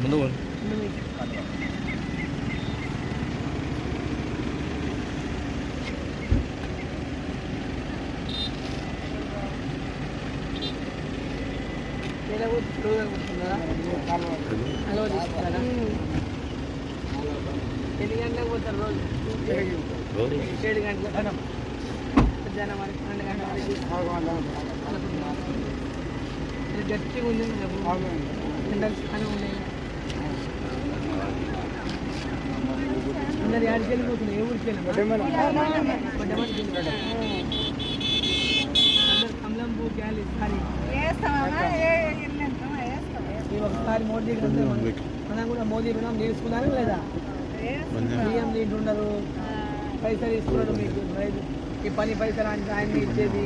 ముందు ఎన్ని గంటలకు పోతారు రోజు? 7 గంటల మధ్యాహ్నం వరకు 2 గంటల వరకు గట్టిగా ఉంది. ఎండలు చాలా ఉన్నాయి. అందరు యాడికి వెళ్ళిపోతున్నాయి? ఏ ఊరికి కమలంపూర్ గ్యాలి ఒకసారి మోదీ మనం కూడా మోదీ రుణం తీసుకున్నారా లేదా? బియ్యం తింటున్నారు, పైసలు ఇస్తున్నారు మీకు, ఈ పని పైసలు అంటే ఆయన ఇచ్చేది.